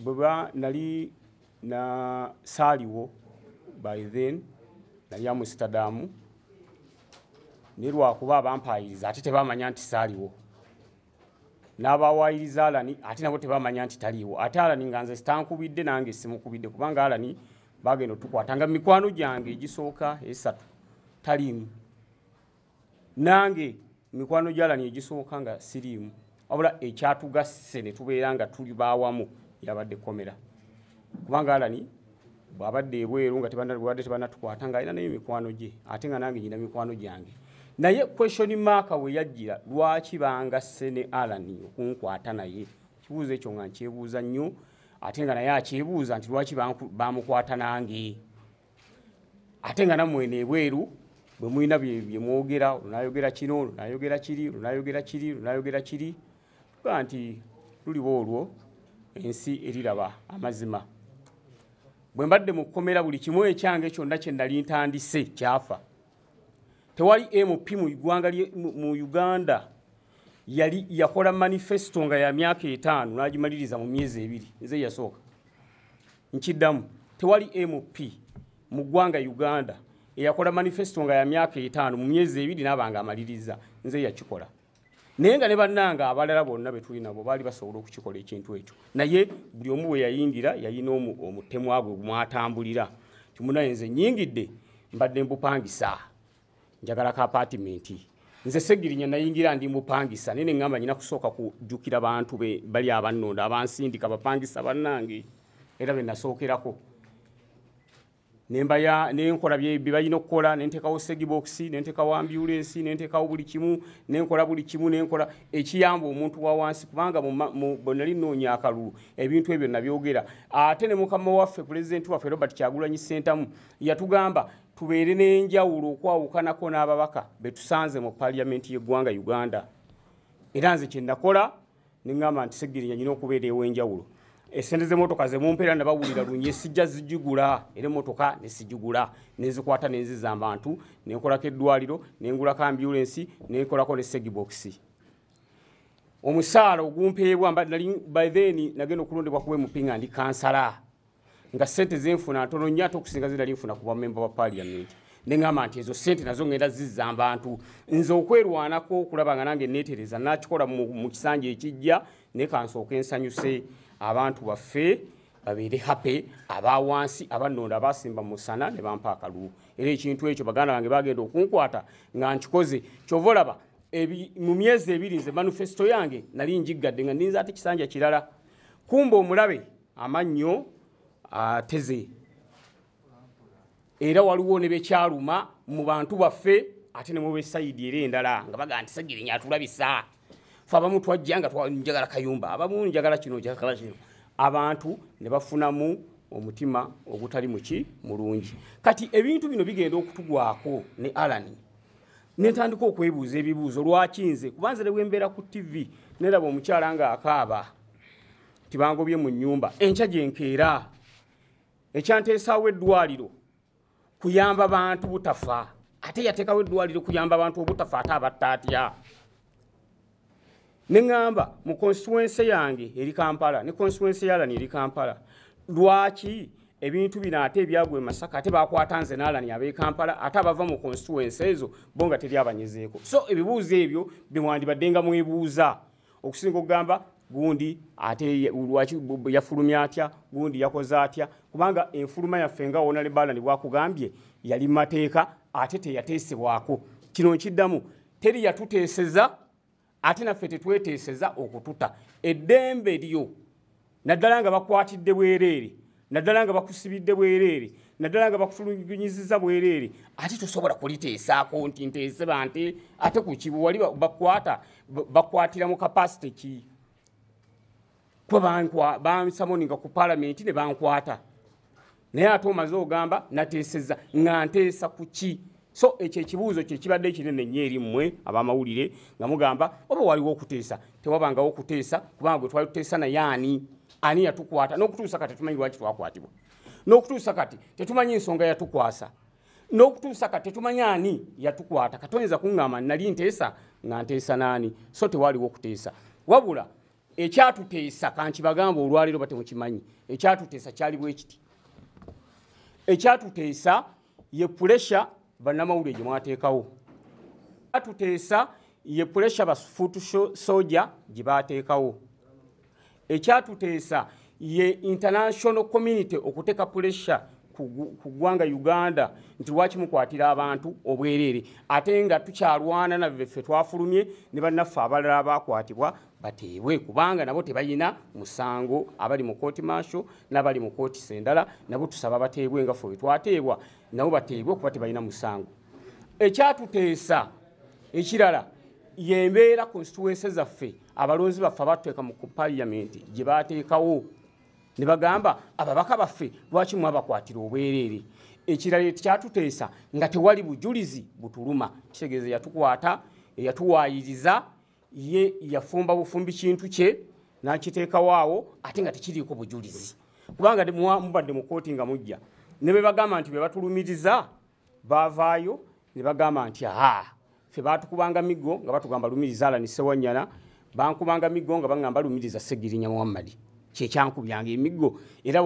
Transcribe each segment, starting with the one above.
bweba nali na saaliwo by then nali Amsterdam nirwakuba abampayiriza ate tebamanya nti saaliwo n'abawayiriza Alani ate nabo tebamanya nti taliwo ate Alani nga nze sitankubidde nange simukubidde kubanga Alani bagenda tukwatanga mikwano gyange egisooka esatu taliimu nange mikwano gya Alani egisooka nga siriimu wabula ekyatugasse ne tubeera nga tuli baawamu yabadde komera kubanga Alani bw'abadde ebweru nga tebannatukwata nga alina naye mikwano gye ate nga nange nyina mikwano gyange naye question mark we yajjira lwaki bangasse ne Alani okunkwata naye kibuuzo ekyo nga nkyebuuza nnyo ate nga naye akyebuuza nti lwaki bamukwata nange ate nga nammwe nebweru bwe mulina bye mwogera olunayogera kino olunayogera kiri olunayogera kiri olunayogera kiri tugaa nti luliwo olwo ensi eriraba amazima bwe mbadde mu kkomera buli kimu ekyange kyonna kye nali ntandise kyafa tewali MP mu Uganda yali yakola manifesto nga ya myaka 5 n'agimaliriza mu myezi 2 nze yasooka nkiddamu tewali MP mu ggwanga Uganda eyakola manifesto nga ya myaka 5 mu myezi 2 n'abanga amaliriza nze yakikola naye nga ne bannanga abalala bonna betuli nabo baali basobola okukikola ekintu ekyo naye buli omu we yayingira yayina omutemu agwe mwatambulira kimunaye nze nyingidde mbadde mbupangisa njagala ka apartment nze Ssegirinya nayingira ndi mupangisa nene ngamba nyina kusooka kujjukira bantu bali abannonda abansindika bapangisa bannange era be nasookerako nenkola bye balina okukola nentekawo Segibox nentekawo ambulance nentekawo buli kimu nenkola buli kimu nenkola ekiyamba omuntu wa wansi kubanga bonali noonya akalulu ebintu ebyo nabyogera ate ne mukama waffe president waffe Robert Kyagulanyi Ssentamu yatugamba tubeere n'enjawulo okwawukanako n'ababaka betusanze mu parliament y'eggwanga Uganda era nze kye nakola nengamba nti Ssegirinya nyina okubeera ewenjawulo esente z'emmotoka ze mumpeera nabawulira lunye sijja zijigula era emmotoka ne sijigula nezikwata nenziza abantu nenkolako eddwaliro nengulako ambulance nenkolako ne Segibox omusaala ogumpeebwa by then nagenda okulondebwa kuba mupinga ndi kansala nga ssente zenfuna ntono nnyo ate okusinga zirali nfuna ku bamemba ba parliament nengamba nti ezo ssente nazo ngenda zizza abantu nze okwerwanako okulaba nga nange neetereza nakikola mu kisanja ekijja ne kansooka ensanyuse abantu baffe babeere happy abawansi abannonda abasimba musana ne bampa akalulu era ekintu ekyo baganda bange bagenda okunkwata nga nkikoze kyova olaba mu myezi 2 nze manifesto yange nali njiggadde nga ndinza ate kisanja kirala kumba omulabe amannyo ateze era waliwo ne bekyaluma mu bantu baffe ate ne mu besayidi era endala nga baga nti Ssegirinya atulabisa fe abamu twajja nga njagala kayumba abamu njagala kino njagala kino abantu ne bafunamu omutima ogutali muki mulungi kati ebintu bino bigenda okutugwako ne Alani netandika okwebuuza ebibuuzo lwaki nze kubanze ne wembeera ku TV neraba omukyala nga akaaba tibangobye mu nnyumba enkya gyenkeera ekyanteesaawo eddwaliro kuyamba abantu butafa ate yateekawo eddwaliro kuyamba abantu obutafa ate abatta atya nengamba mu constituency yange eri Kampala ne constituency ya Alani eri Kampala lwaki ebintu bino ate ebyagwe Masaka ate bakwata nze n'Alani ab'e Kampala ate abava mu constituency ezo bonga teri abanyezeeko so ebibuuzo ebyo bimwandibadde nga mwebuuza okusinga okugamba gundi ate lwaki yafulumya atya gundi yakoze atya kubanga enfuluma yaffe nga wona lebala ne bwakugambye yali mateeka ate teyateesebwako kino nkiddamu teri yatuteeseza ate naffe tetweteeseza okututa eddembe lyo naddala nga bakwatidde bwereere naddala nga bakusibidde bwereere naddala nga bakutulugunyiziza bwereere ate tosobola kuliteesaako nti nteese bante ate ku kibu wali bakwatira mu kapasite ki kuba bansamoninga ku parliament ne bankwata naye ate omaze ogamba nateeseza nga nteesa ku ki so ekyo ekibuuzo kye kibadde kinene nnyo eri mmwe abamawulire nga mugamba oba waliwo okuteesa tewabangawo okuteesa kubanga gwe twali tuteesa naye ani yatukwata n'okutuusa kati tetumanyi lwaki twakwatibwa n'okutuusa kati tetumanyi ensonga yatukwasa n'okutuusa kati tetumanyi ani yatukwata katoyinza kuŋŋamba nali nteesa nga nteesa naani so tewaliwo okuteesa wabula ekyatuteesa kanti bagamba olwaliro batemukimanyi ekyatuteesa kyali bwe kiti ekyatuteesa ye pressure bannamawulire gye mwateekawo ekyatuteesa ye pressure bafuutu soja gye baateekawo ekyatuteesa ye international community okuteeka pressure ku ggwanga Uganda nti lwaki mukwatira abantu obwereere ate nga tukyalwana nabbe ffe twafulumye ne bannaffe abalala abakwatibwa bateebwe kubanga nabo tebalina musango abali mu kooti maasho n'abali mu kooti sendala nabo tusaba bateebwe nga ffe twateebwa nabo bateebwe kuba tebalina musango ekyatuteesa ekirala yembeera constituency zaffe abalonzi baffe abatuteeka mu parliament gye baateekawo ne bagamba ababaka baffe lwaki mwabakwatira obwereere ekirala kyatuteesa nga tewali bujulizi butuluma kitegeeza yatukwata yatuwaayiriza ye yafumba bufumbi kintu kye n'akiteekawo awo ate nga tekiriiko bujulizi kubanga mubadde mu kooti nga mujja ne be bagamba nti be batulumiriza baavaayo ne bagamba nti ffe baatukubanga miggo nga batugamba lumiriza Alani Ssewanyana bankubanga miggo nga bagamba lumiriza Ssegirinya Muhammad kyekyankubyanga emiggo era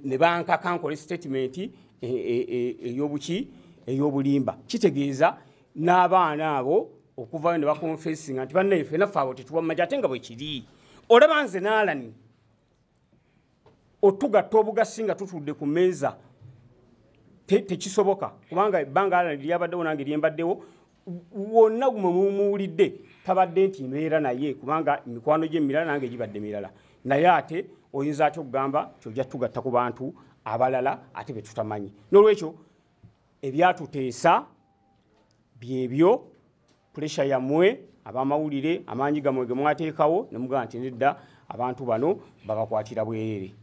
ne bankaka nkole statement ey'obuki ey'obulimba kitegeeza n'abaana abo okuvayo ne bakonfessinga nti bannaye ffenna ffe abo tetuba mumajja ate nga bwe kiri olaba nze n'Alani otugatta obugasi nga tutudde ku mmeeza tekisoboka kubanga ebbanga Alani lyabaddewo nange lyembaddewo wonna gumwe mumuwulidde tabadde nti mbeera naye kubanga emikwano gye emirala nange gibadde mirala naye ate oyinza atya okugamba kyojja tugatta ku bantu abalala ate be tutamanyi n'olwekyo ebyatuteesa byebyo pressure yammwe ab'amawulire amaanyi gammwe ge mwateekawo ne mugamba nti nedda abantu bano babakwatira bwereere